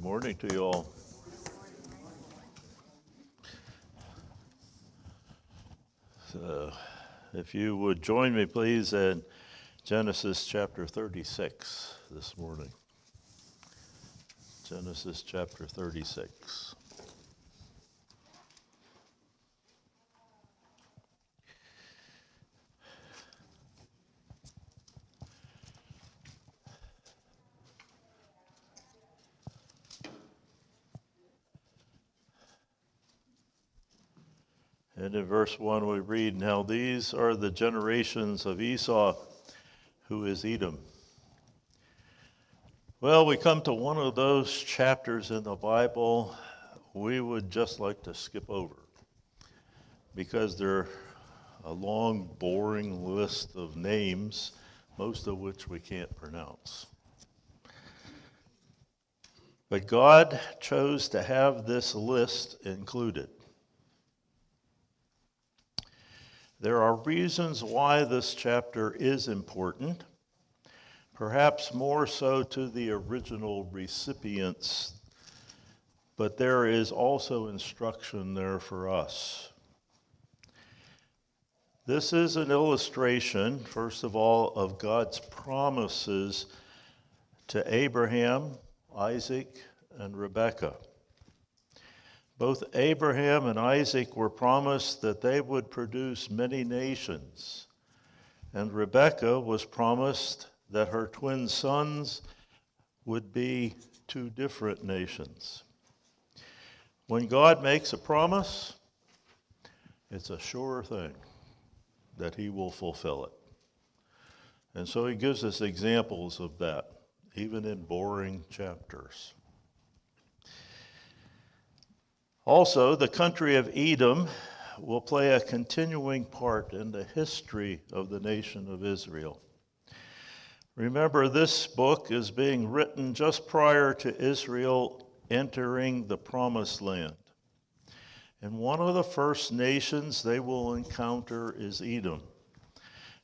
Good morning to you all. So, if you would join me, please, in Genesis chapter 36 this morning. Genesis chapter 36. And in verse 1 we read, "Now these are the generations of Esau, who is Edom." Well, we come to one of those chapters in the Bible we would just like to skip over because they're a long, boring list of names, most of which we can't pronounce. But God chose to have this list included. There are reasons why this chapter is important, perhaps more so to the original recipients, but there is also instruction there for us. This is an illustration, first of all, of God's promises to Abraham, Isaac, and Rebekah. Both Abraham and Isaac were promised that they would produce many nations, and Rebekah was promised that her twin sons would be two different nations. When God makes a promise, it's a sure thing that he will fulfill it. And so he gives us examples of that, even in boring chapters. Also, the country of Edom will play a continuing part in the history of the nation of Israel. Remember, this book is being written just prior to Israel entering the Promised Land. And one of the first nations they will encounter is Edom.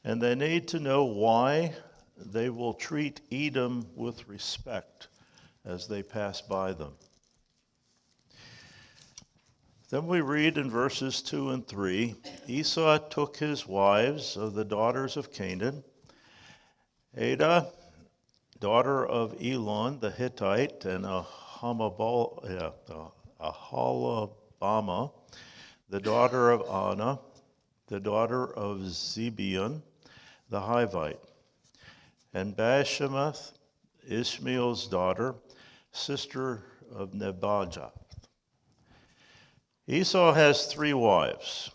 And they need to know why they will treat Edom with respect as they pass by them. Then we read in verses 2 and 3, Esau took his wives of the daughters of Canaan, Adah, daughter of Elon the Hittite, and Aholibamah, the daughter of Anah, the daughter of Zibeon the Hivite, and Bashemath, Ishmael's daughter, sister of Nebajoth. Esau has 3 wives.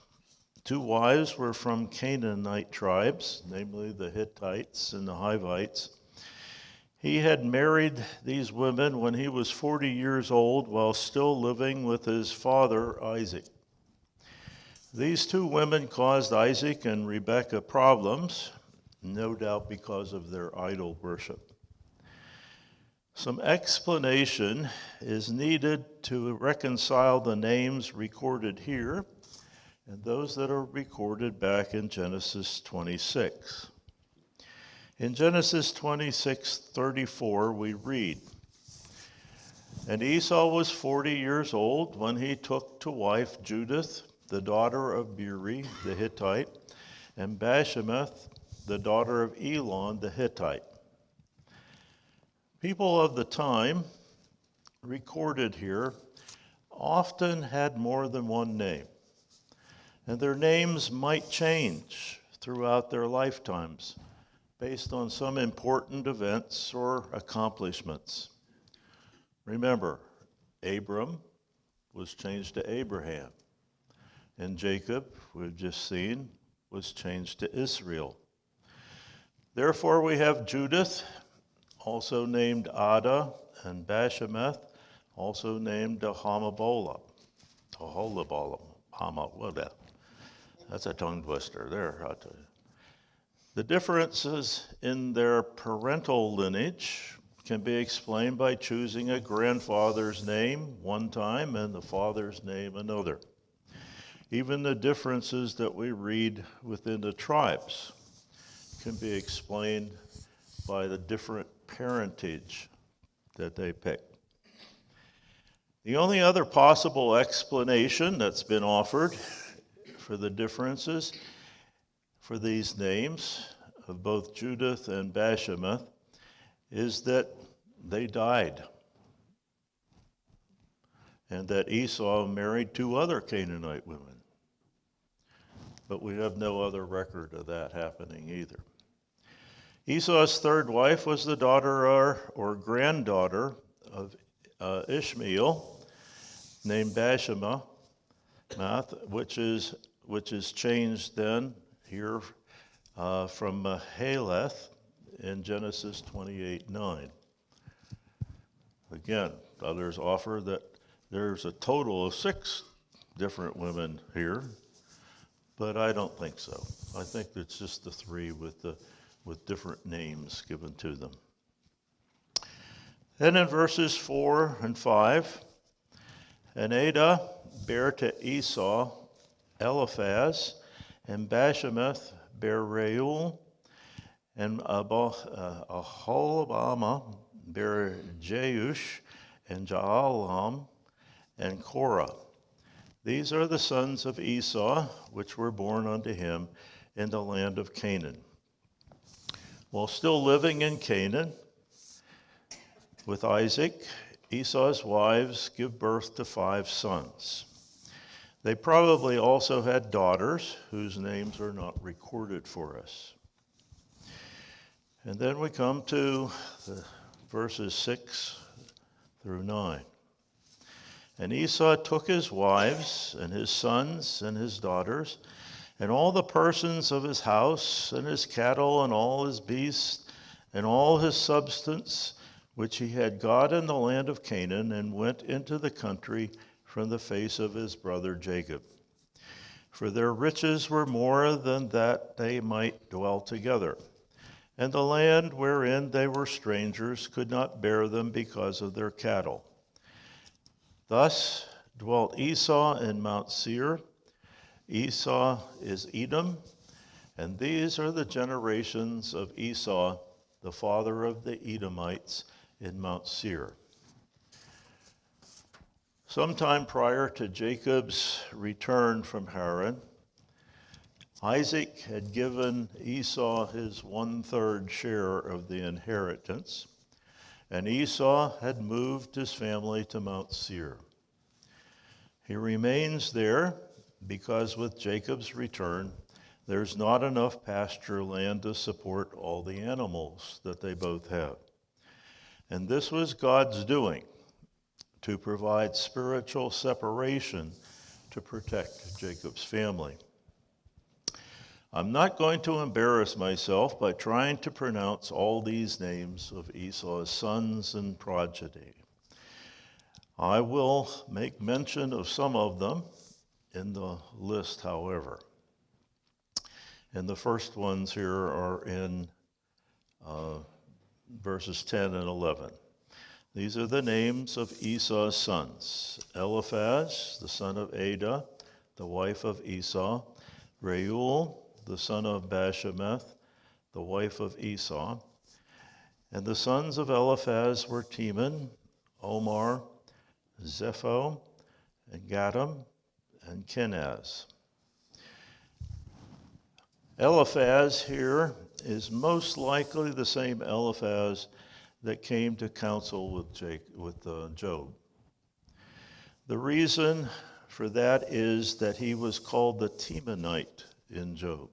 2 wives were from Canaanite tribes, namely the Hittites and the Hivites. He had married these women when he was 40 years old while still living with his father Isaac. These 2 women caused Isaac and Rebekah problems, no doubt because of their idol worship. Some explanation is needed to reconcile the names recorded here and those that are recorded back in Genesis 26. In Genesis 26:34, we read, "And Esau was 40 years old when he took to wife Judith, the daughter of Beeri the Hittite, and Bashemath, the daughter of Elon the Hittite." People of the time recorded here often had more than one name, and their names might change throughout their lifetimes based on some important events or accomplishments. Remember, Abram was changed to Abraham, and Jacob, we've just seen, was changed to Israel. Therefore, we have Judith, also named Adah, and Bashemath, also named Aholibamah. That's a tongue twister there, I'll tell you. The differences in their parental lineage can be explained by choosing a grandfather's name one time and the father's name another. Even the differences that we read within the tribes can be explained by the different parentage that they picked. The only other possible explanation that's been offered for the differences for these names of both Judith and Bashemath is that they died, and that Esau married 2 other Canaanite women. But we have no other record of that happening either. Esau's 3rd wife was the daughter or granddaughter of Ishmael, named Bashemath, which is changed then here from Mahaleth in Genesis 28:9. Again, others offer that there's a total of 6 different women here, but I don't think so. I think it's just the 3 with different names given to them. Then in verses 4 and 5, and Adah bare to Esau Eliphaz, and Bashemath bare Reuel, and Aholibamah bare Jeush, and Jaalam, and Korah. These are the sons of Esau, which were born unto him in the land of Canaan. While still living in Canaan with Isaac, Esau's wives give birth to 5 sons. They probably also had daughters whose names are not recorded for us. And then we come to the verses 6 through 9. And Esau took his wives and his sons and his daughters and all the persons of his house and his cattle and all his beasts and all his substance which he had got in the land of Canaan, and went into the country from the face of his brother Jacob. For their riches were more than that they might dwell together. And the land wherein they were strangers could not bear them because of their cattle. Thus dwelt Esau in Mount Seir. Esau is Edom, and these are the generations of Esau, the father of the Edomites, in Mount Seir. Sometime prior to Jacob's return from Haran, Isaac had given Esau his 1/3 share of the inheritance, and Esau had moved his family to Mount Seir. He remains there because with Jacob's return, there's not enough pasture land to support all the animals that they both have. And this was God's doing, to provide spiritual separation to protect Jacob's family. I'm not going to embarrass myself by trying to pronounce all these names of Esau's sons and progeny. I will make mention of some of them in the list, however. And the first ones here are in verses 10 and 11. These are the names of Esau's sons: Eliphaz, the son of Adah, the wife of Esau; Reuel, the son of Bashemath, the wife of Esau. And the sons of Eliphaz were Teman, Omar, Zepho, and Gatam, and Kenaz. Eliphaz here is most likely the same Eliphaz that came to counsel with Job. The reason for that is that he was called the Temanite in Job.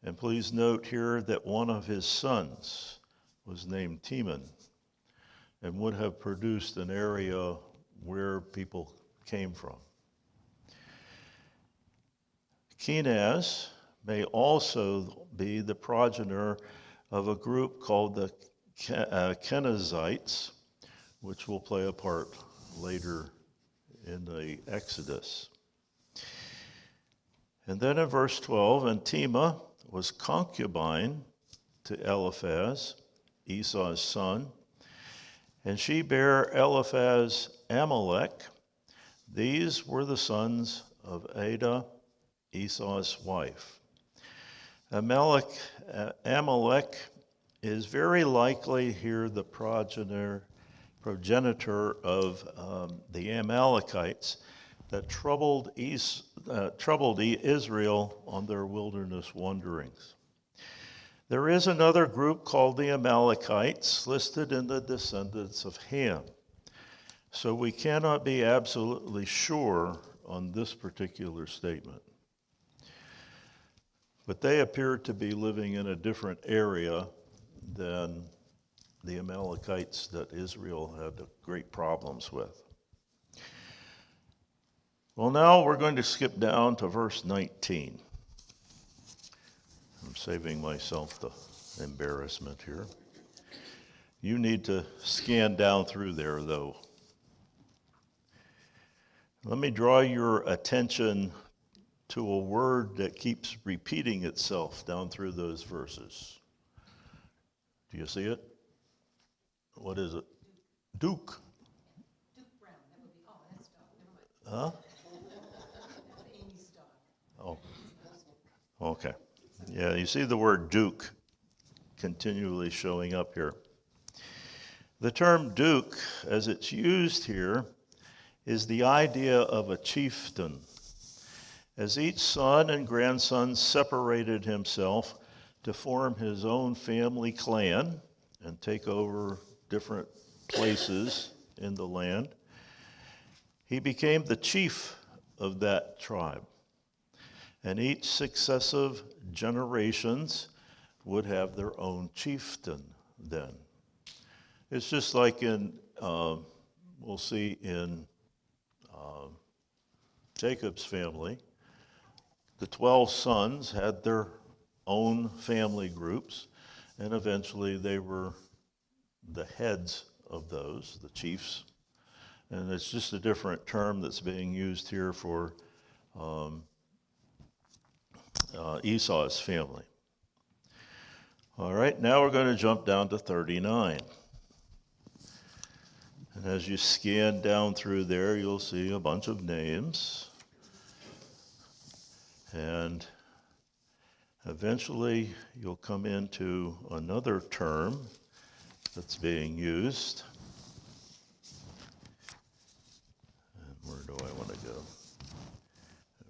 And please note here that one of his sons was named Teman and would have produced an area where people came from. Kenaz may also be the progenitor of a group called the Kenazites, which will play a part later in the Exodus. And then in verse 12, and Timah was concubine to Eliphaz, Esau's son, and she bare Eliphaz Amalek. These were the sons of Adah, Esau's wife. Amalek is very likely here the progenitor of the Amalekites that troubled Israel on their wilderness wanderings. There is another group called the Amalekites listed in the descendants of Ham. So we cannot be absolutely sure on this particular statement. But they appear to be living in a different area than the Amalekites that Israel had great problems with. Well, now we're going to skip down to verse 19. I'm saving myself the embarrassment here. You need to scan down through there, though. Let me draw your attention to a word that keeps repeating itself down through those verses. Do you see it? What is it? Duke. Duke Brown. That would be, that's dog. Never mind. Huh? That's Amy's dog. Oh. Okay. Yeah, you see the word Duke continually showing up here. The term Duke, as it's used here, is the idea of a chieftain. As each son and grandson separated himself to form his own family clan and take over different places in the land, he became the chief of that tribe. And each successive generations would have their own chieftain then. It's just like we'll see in Jacob's family. The 12 sons had their own family groups, and eventually they were the heads of those, the chiefs. And it's just a different term that's being used here for Esau's family. All right, now we're going to jump down to 39. And as you scan down through there, you'll see a bunch of names. And eventually you'll come into another term that's being used. And where do I want to go?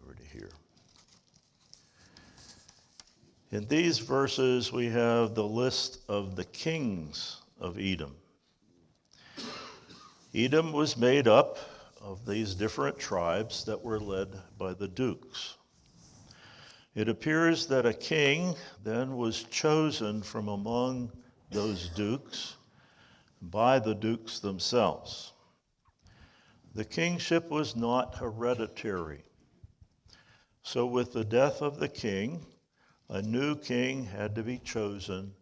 Over to here. In these verses, we have the list of the kings of Edom. Edom was made up of these different tribes that were led by the dukes. It appears that a king then was chosen from among those dukes by the dukes themselves. The kingship was not hereditary. So with the death of the king, a new king had to be chosen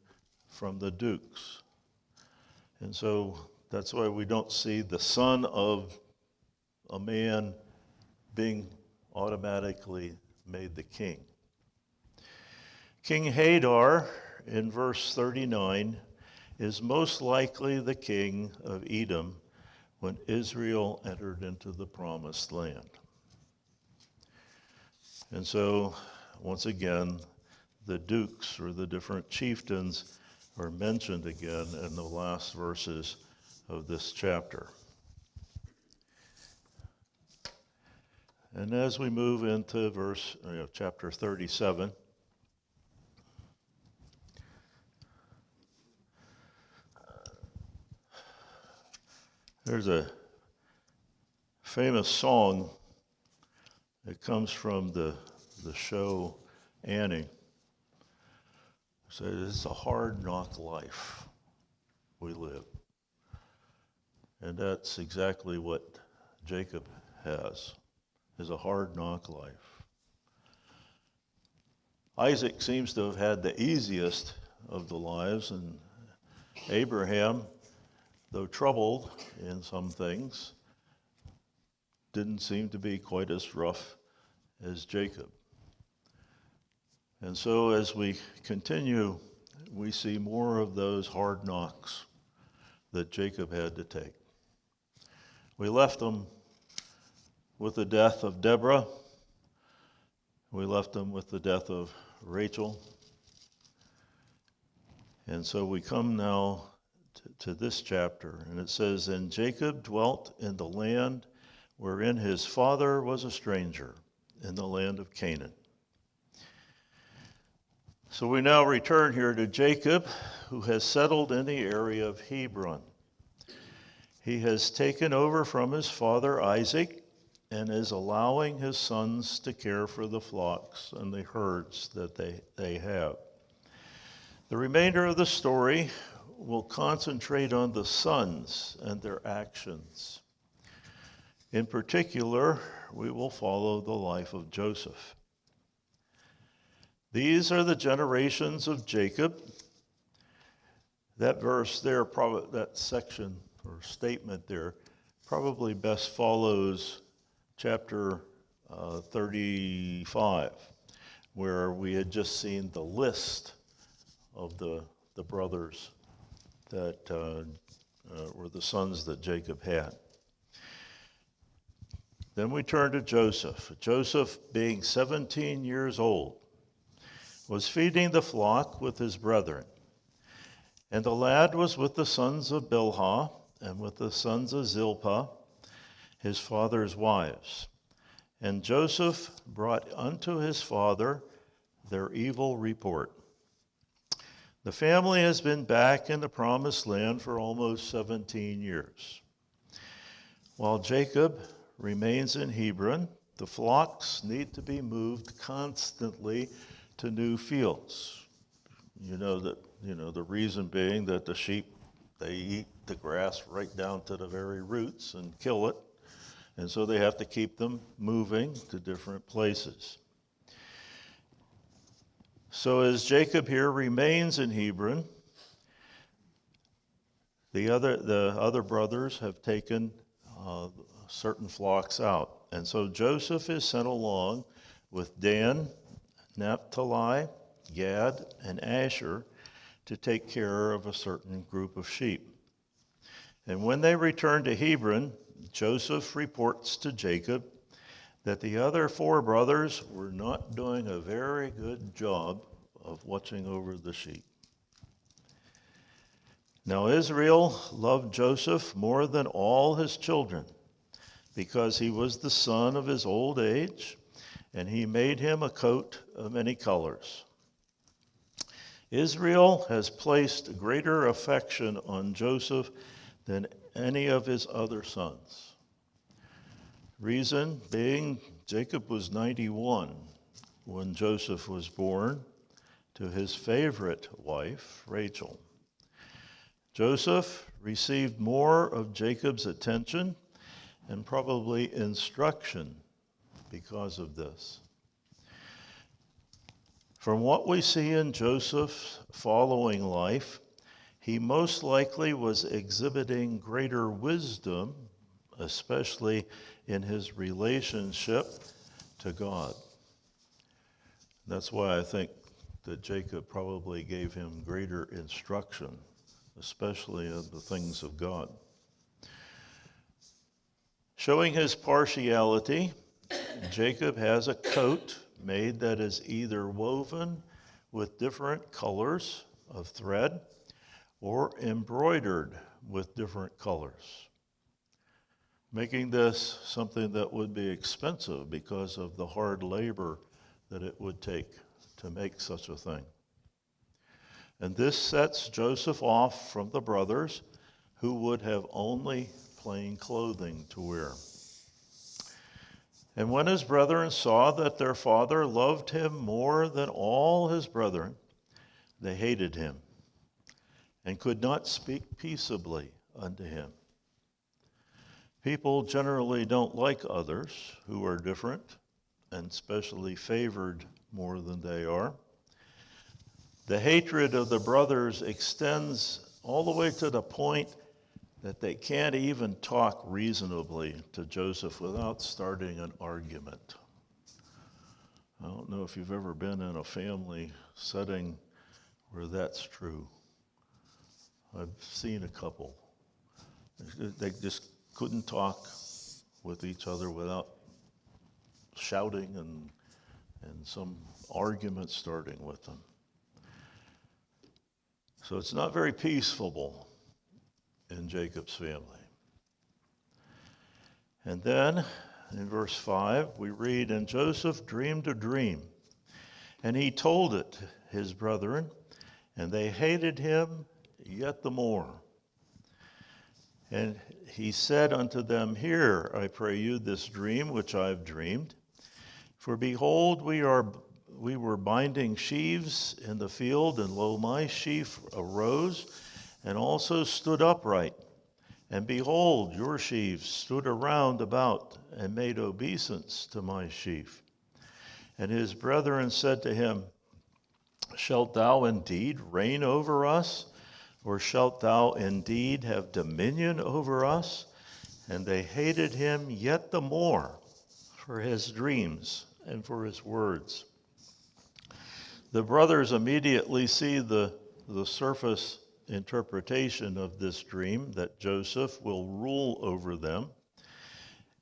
from the dukes. And so that's why we don't see the son of a man being automatically made the king. King Hadar, in verse 39, is most likely the king of Edom when Israel entered into the promised land. And so, once again, the dukes, or the different chieftains, are mentioned again in the last verses of this chapter. And as we move into chapter 37, there's a famous song that comes from the show Annie. It says, "It's a hard knock life we live." And that's exactly what Jacob has, is a hard knock life. Isaac seems to have had the easiest of the lives, and Abraham, though troubled in some things, didn't seem to be quite as rough as Jacob. And so as we continue, we see more of those hard knocks that Jacob had to take. We left them with the death of Deborah. We left them with the death of Rachel. And so we come now to this chapter. And it says, "And Jacob dwelt in the land wherein his father was a stranger, in the land of Canaan." So we now return here to Jacob, who has settled in the area of Hebron. He has taken over from his father Isaac and is allowing his sons to care for the flocks and the herds that they have. The remainder of the story will concentrate on the sons and their actions. In particular, we will follow the life of Joseph. These are the generations of Jacob. That verse there, that section or statement there, probably best follows chapter 35, where we had just seen the list of the brothers that were the sons that Jacob had. Then we turn to Joseph. Joseph, being 17 years old, was feeding the flock with his brethren. And the lad was with the sons of Bilhah and with the sons of Zilpah, his father's wives. And Joseph brought unto his father their evil report. The family has been back in the promised land for almost 17 years. While Jacob remains in Hebron, the flocks need to be moved constantly to new fields. The reason being that the sheep, they eat the grass right down to the very roots and kill it. And so they have to keep them moving to different places. So as Jacob here remains in Hebron, the other brothers have taken certain flocks out. And so Joseph is sent along with Dan, Naphtali, Gad, and Asher to take care of a certain group of sheep. And when they return to Hebron, Joseph reports to Jacob that the other four brothers were not doing a very good job of watching over the sheep. Now Israel loved Joseph more than all his children, because he was the son of his old age, and he made him a coat of many colors. Israel has placed greater affection on Joseph than any of his other sons. Reason being, Jacob was 91 when Joseph was born to his favorite wife, Rachel. Joseph received more of Jacob's attention and probably instruction because of this. From what we see in Joseph's following life, he most likely was exhibiting greater wisdom, especially in his relationship to God. That's why I think that Jacob probably gave him greater instruction, especially in the things of God. Showing his partiality, Jacob has a coat made that is either woven with different colors of thread or embroidered with different colors, making this something that would be expensive because of the hard labor that it would take to make such a thing. And this sets Joseph off from the brothers who would have only plain clothing to wear. And when his brethren saw that their father loved him more than all his brethren, they hated him and could not speak peaceably unto him. People generally don't like others who are different and especially favored more than they are. The hatred of the brothers extends all the way to the point that they can't even talk reasonably to Joseph without starting an argument. I don't know if you've ever been in a family setting where that's true. I've seen a couple. They just couldn't talk with each other without shouting and some argument starting with them. So it's not very peaceful. in Jacob's family. And then in verse 5, we read, "And Joseph dreamed a dream, and he told it his brethren, and they hated him yet the more. And he said unto them, Hear, I pray you, this dream which I have dreamed. For behold, we were binding sheaves in the field, and lo, my sheaf arose, and also stood upright. And behold, your sheaves stood around about, and made obeisance to my sheaf. And his brethren said to him, Shalt thou indeed reign over us? Or shalt thou indeed have dominion over us? And they hated him yet the more for his dreams and for his words." The brothers immediately see the surface interpretation of this dream, that Joseph will rule over them,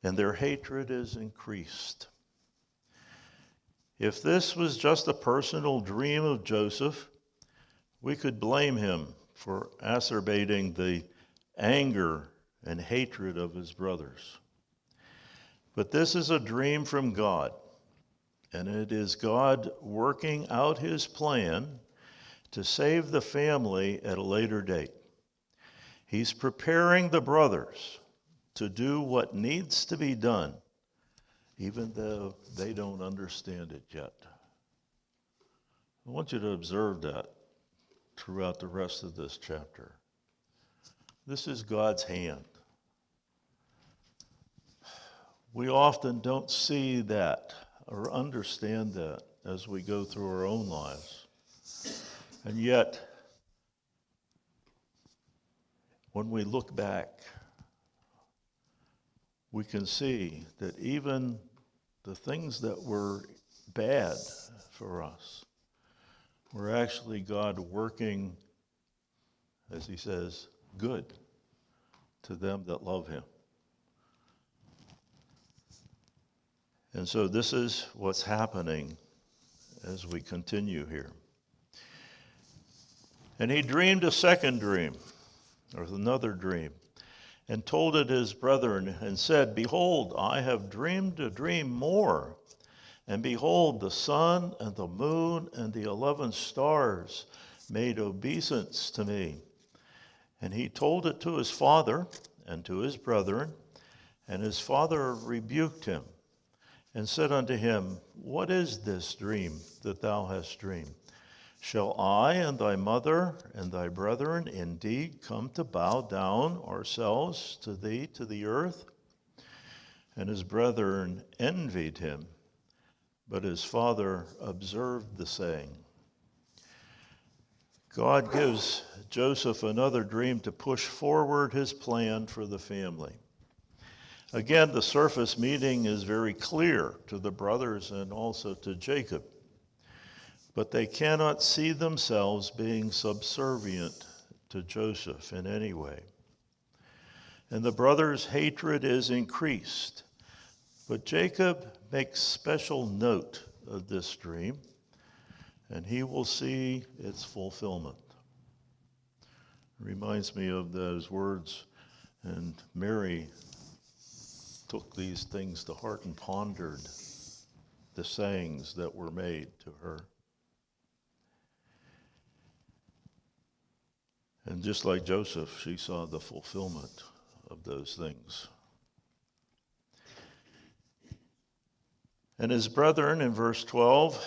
and their hatred is increased. If this was just a personal dream of Joseph, we could blame him for exacerbating the anger and hatred of his brothers. But this is a dream from God, and it is God working out his plan to save the family at a later date. He's preparing the brothers to do what needs to be done, even though they don't understand it yet. I want you to observe that throughout the rest of this chapter. This is God's hand. We often don't see that or understand that as we go through our own lives. And yet, when we look back, we can see that even the things that were bad for us were actually God working, as he says, good to them that love him. And so this is what's happening as we continue here. And he dreamed a second dream, or another dream, and told it his brethren, and said, Behold, I have dreamed a dream more. And behold, the sun and the moon and the 11 stars made obeisance to me. And he told it to his father and to his brethren, and his father rebuked him and said unto him, What is this dream that thou hast dreamed? Shall I and thy mother and thy brethren indeed come to bow down ourselves to thee to the earth? And his brethren envied him, but his father observed the saying. God gives Joseph another dream to push forward his plan for the family. Again, the surface meaning is very clear to the brothers and also to Jacob, but they cannot see themselves being subservient to Joseph in any way. And the brothers' hatred is increased. But Jacob makes special note of this dream, and he will see its fulfillment. It reminds me of those words, and Mary took these things to heart and pondered the sayings that were made to her. And just like Joseph, she saw the fulfillment of those things. And his brethren, in verse 12,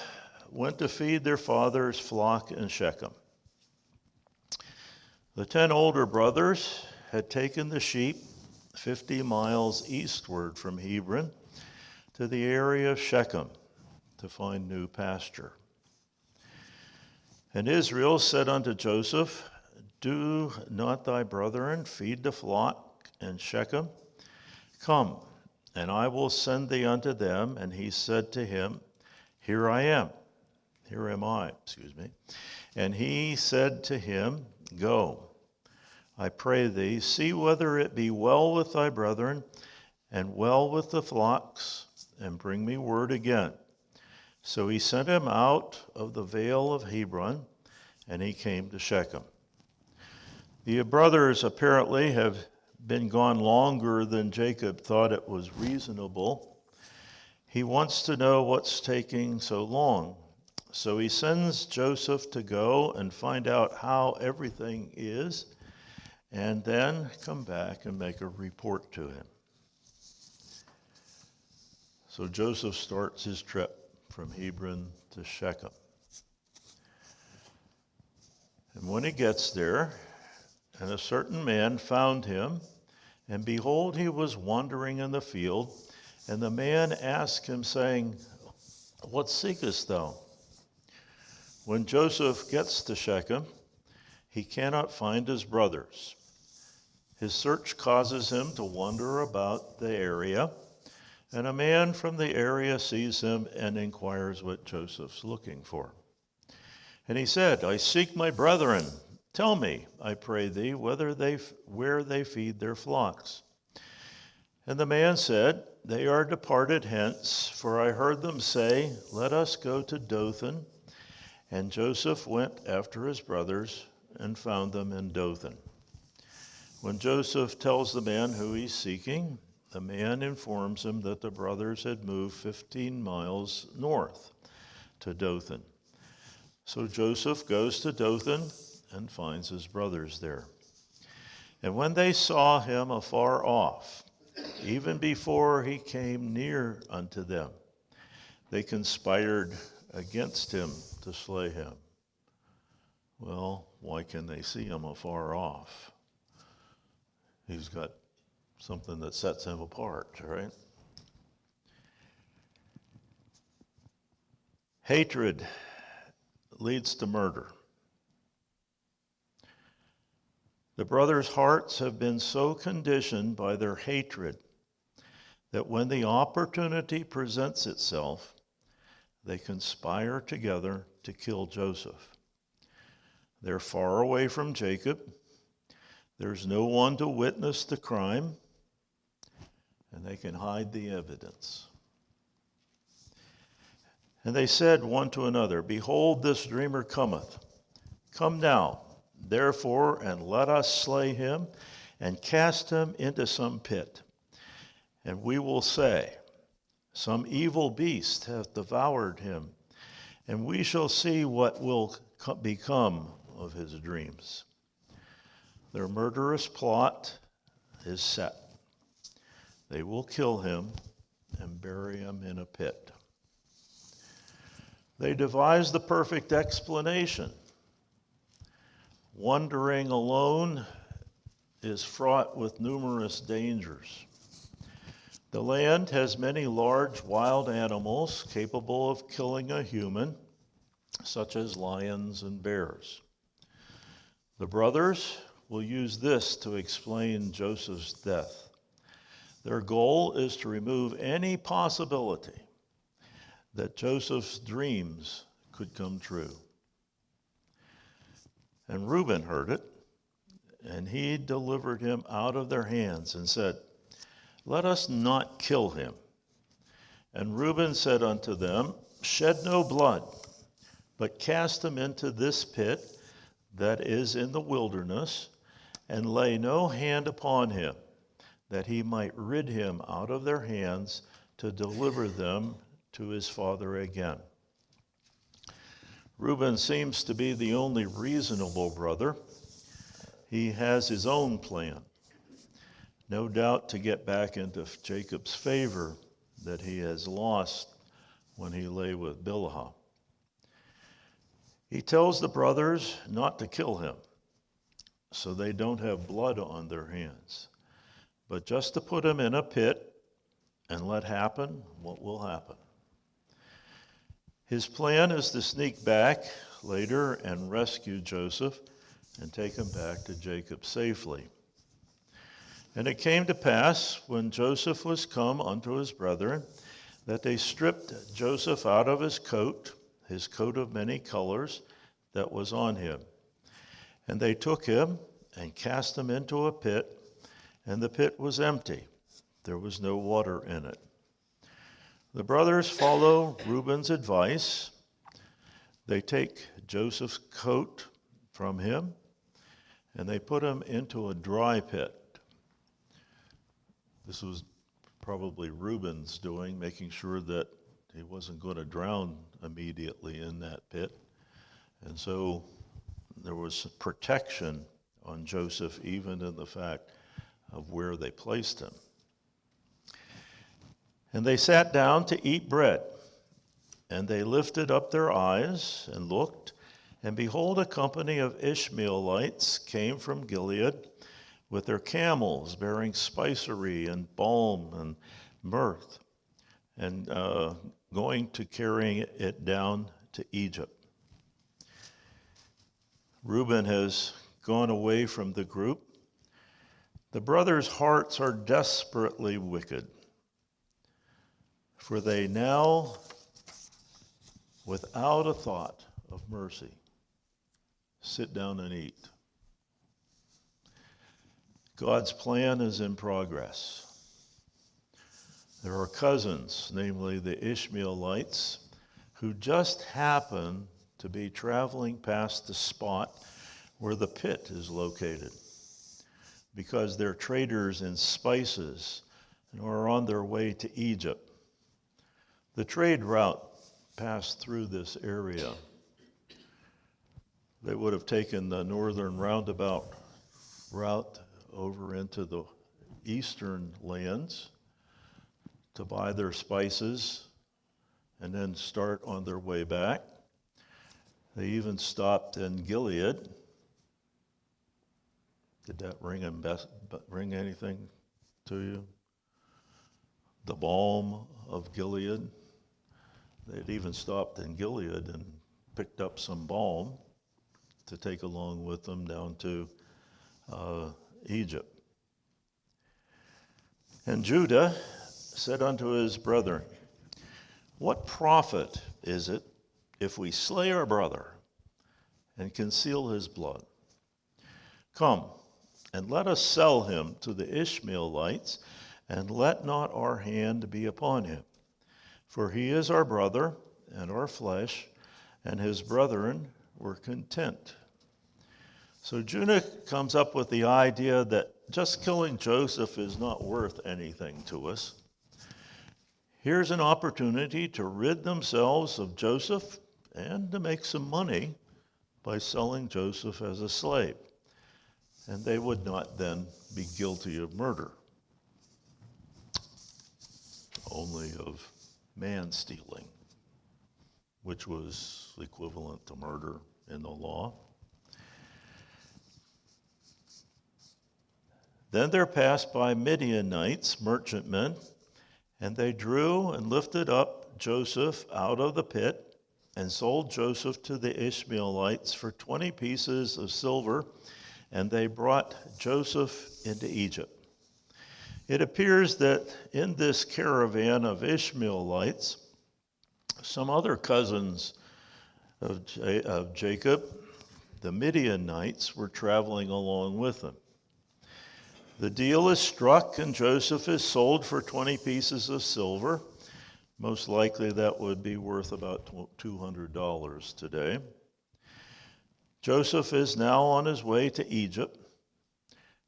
went to feed their father's flock in Shechem. The 10 older brothers had taken the sheep 50 miles eastward from Hebron to the area of Shechem to find new pasture. And Israel said unto Joseph, Do not thy brethren feed the flock in Shechem? Come, and I will send thee unto them. And he said to him, Here am I. And he said to him, Go, I pray thee, see whether it be well with thy brethren, and well with the flocks, and bring me word again. So he sent him out of the vale of Hebron, and he came to Shechem. The brothers apparently have been gone longer than Jacob thought it was reasonable. He wants to know what's taking so long. So he sends Joseph to go and find out how everything is, and then come back and make a report to him. So Joseph starts his trip from Hebron to Shechem. And when he gets there, and a certain man found him, and behold, he was wandering in the field, and the man asked him, saying, "What seekest thou?" When Joseph gets to Shechem, he cannot find his brothers. His search causes him to wander about the area, and a man from the area sees him and inquires what Joseph's looking for. And he said, "I seek my brethren. Tell me, I pray thee, where they feed their flocks." And the man said, "They are departed hence, for I heard them say, Let us go to Dothan." And Joseph went after his brothers and found them in Dothan. When Joseph tells the man who he's seeking, the man informs him that the brothers had moved 15 miles north to Dothan. So Joseph goes to Dothan and finds his brothers there. And when they saw him afar off, even before he came near unto them, they conspired against him to slay him. Well, why can they see him afar off? He's got something that sets him apart, right? Hatred leads to murder. The brothers' hearts have been so conditioned by their hatred that when the opportunity presents itself, they conspire together to kill Joseph. They're far away from Jacob. There's no one to witness the crime, and they can hide the evidence. And they said one to another, "Behold, this dreamer cometh. Come now, therefore, and let us slay him and cast him into some pit. And we will say, Some evil beast hath devoured him, and we shall see what will become of his dreams." Their murderous plot is set. They will kill him and bury him in a pit. They devise the perfect explanation. Wandering alone is fraught with numerous dangers. The land has many large wild animals capable of killing a human, such as lions and bears. The brothers will use this to explain Joseph's death. Their goal is to remove any possibility that Joseph's dreams could come true. And Reuben heard it, and he delivered him out of their hands and said, "Let us not kill him." And Reuben said unto them, "Shed no blood, but cast him into this pit that is in the wilderness, and lay no hand upon him, that he might rid him out of their hands to deliver them to his father again." Reuben seems to be the only reasonable brother. He has his own plan, no doubt to get back into Jacob's favor that he has lost when he lay with Bilhah. He tells the brothers not to kill him, so they don't have blood on their hands, but just to put him in a pit and let happen what will happen. His plan is to sneak back later and rescue Joseph and take him back to Jacob safely. And it came to pass, when Joseph was come unto his brethren, that they stripped Joseph out of his coat of many colors that was on him. And they took him and cast him into a pit, and the pit was empty. There was no water in it. The brothers follow Reuben's advice. They take Joseph's coat from him, and they put him into a dry pit. This was probably Reuben's doing, making sure that he wasn't going to drown immediately in that pit. And so there was protection on Joseph, even in the fact of where they placed him. And they sat down to eat bread, and they lifted up their eyes and looked, and behold, a company of Ishmaelites came from Gilead with their camels bearing spicery and balm and myrrh, and going to carrying it down to Egypt. Reuben has gone away from the group. The brothers' hearts are desperately wicked, for they now, without a thought of mercy, sit down and eat. God's plan is in progress. There are cousins, namely the Ishmaelites, who just happen to be traveling past the spot where the pit is located, because they're traders in spices and are on their way to Egypt. The trade route passed through this area. They would have taken the northern roundabout route over into the eastern lands to buy their spices and then start on their way back. They even stopped in Gilead. Did that ring anything to you? The balm of Gilead. They'd even stopped in Gilead and picked up some balm to take along with them down to Egypt. And Judah said unto his brethren, what profit is it if we slay our brother and conceal his blood? Come, and let us sell him to the Ishmaelites, and let not our hand be upon him. For he is our brother and our flesh, and his brethren were content. So Judah comes up with the idea that just killing Joseph is not worth anything to us. Here's an opportunity to rid themselves of Joseph and to make some money by selling Joseph as a slave. And they would not then be guilty of murder, only of man-stealing, which was equivalent to murder in the law. Then there passed by Midianites, merchantmen, and they drew and lifted up Joseph out of the pit and sold Joseph to the Ishmaelites for 20 pieces of silver, and they brought Joseph into Egypt. It appears that in this caravan of Ishmaelites, some other cousins of Jacob, the Midianites, were traveling along with them. The deal is struck, and Joseph is sold for 20 pieces of silver. Most likely that would be worth about $200 today. Joseph is now on his way to Egypt,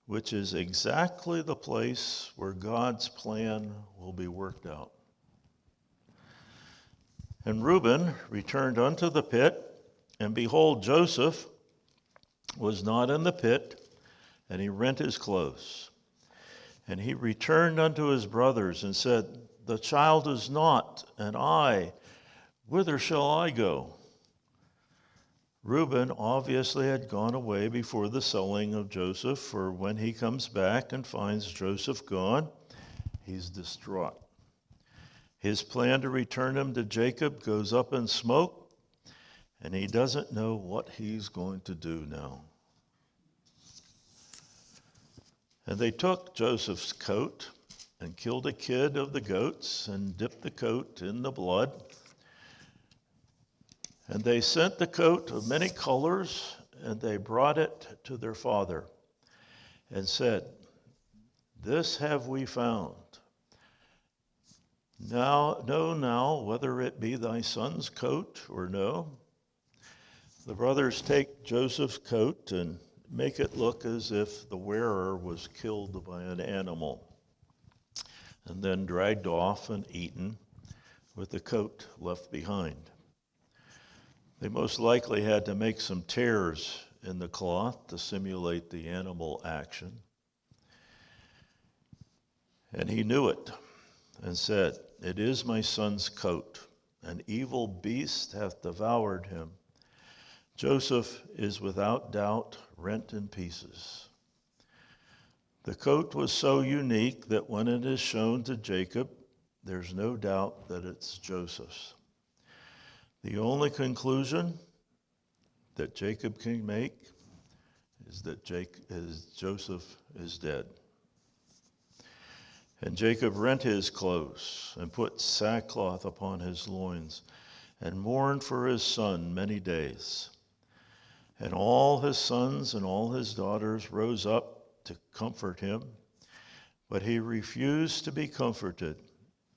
which is exactly the place where God's plan will be worked out. And Reuben returned unto the pit, and behold, Joseph was not in the pit, and he rent his clothes. And he returned unto his brothers and said, the child is not, and I, whither shall I go? Reuben obviously had gone away before the selling of Joseph, for when he comes back and finds Joseph gone, he's distraught. His plan to return him to Jacob goes up in smoke, and he doesn't know what he's going to do now. And they took Joseph's coat and killed a kid of the goats and dipped the coat in the blood. And they sent the coat of many colors, and they brought it to their father and said, this have we found. Now, know now whether it be thy son's coat or no. The brothers take Joseph's coat and make it look as if the wearer was killed by an animal and then dragged off and eaten with the coat left behind. They most likely had to make some tears in the cloth to simulate the animal action. And he knew it and said, "It is my son's coat. An evil beast hath devoured him. Joseph is without doubt rent in pieces." The coat was so unique that when it is shown to Jacob, there's no doubt that it's Joseph's. The only conclusion that Jacob can make is that Joseph is dead. And Jacob rent his clothes and put sackcloth upon his loins and mourned for his son many days. And all his sons and all his daughters rose up to comfort him, but he refused to be comforted.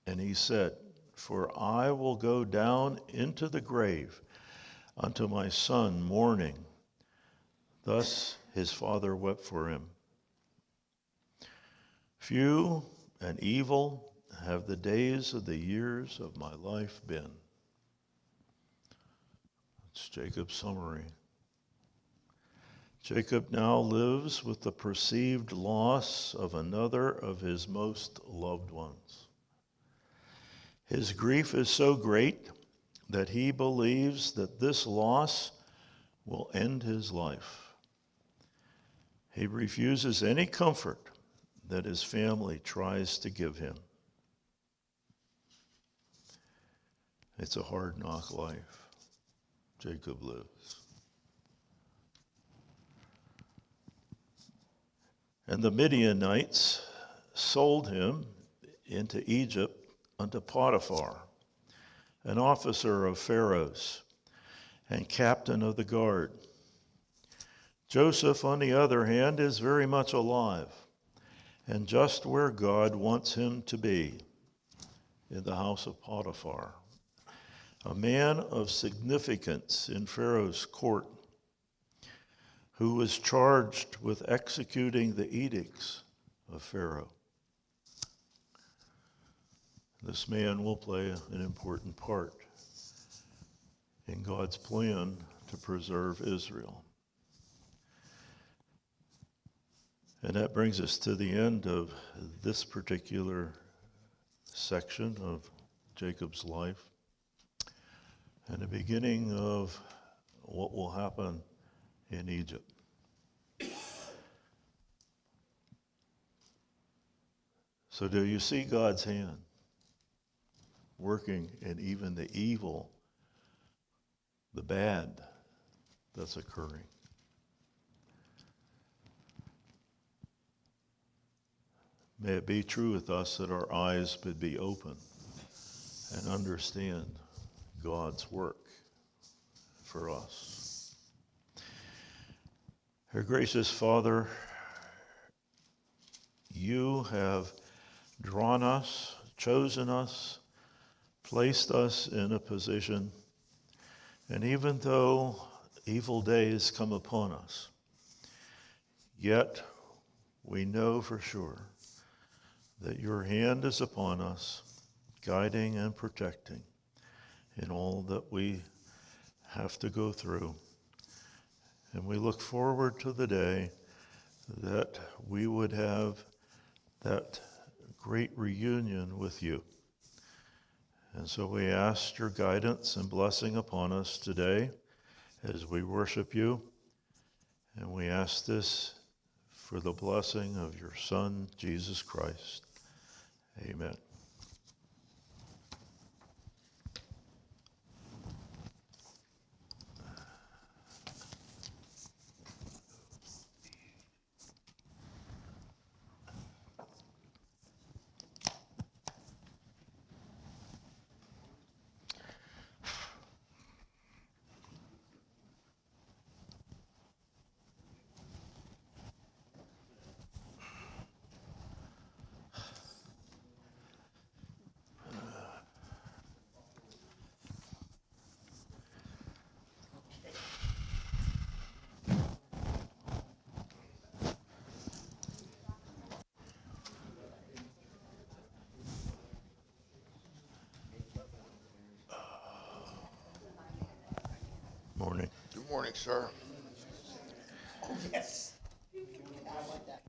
And he said, "For I will go down into the grave unto my son mourning." Thus his father wept for him. Few and evil have the days of the years of my life been. That's Jacob's summary. Jacob now lives with the perceived loss of another of his most loved ones. His grief is so great that he believes that this loss will end his life. He refuses any comfort that his family tries to give him. It's a hard knock life Jacob lives. And the Midianites sold him into Egypt unto Potiphar, an officer of Pharaoh's and captain of the guard. Joseph, on the other hand, is very much alive and just where God wants him to be, in the house of Potiphar, a man of significance in Pharaoh's court, who was charged with executing the edicts of Pharaoh. This man will play an important part in God's plan to preserve Israel. And that brings us to the end of this particular section of Jacob's life and the beginning of what will happen in Egypt. So do you see God's hand working in even the evil, the bad that's occurring? May it be true with us that our eyes would be open and understand God's work for us. Our gracious Father, you have drawn us, chosen us, placed us in a position, and even though evil days come upon us, yet we know for sure that your hand is upon us, guiding and protecting in all that we have to go through. And we look forward to the day that we would have that great reunion with you. And so we ask your guidance and blessing upon us today as we worship you. And we ask this for the blessing of your Son, Jesus Christ. Amen. morning, sir. Oh, yes. I like that.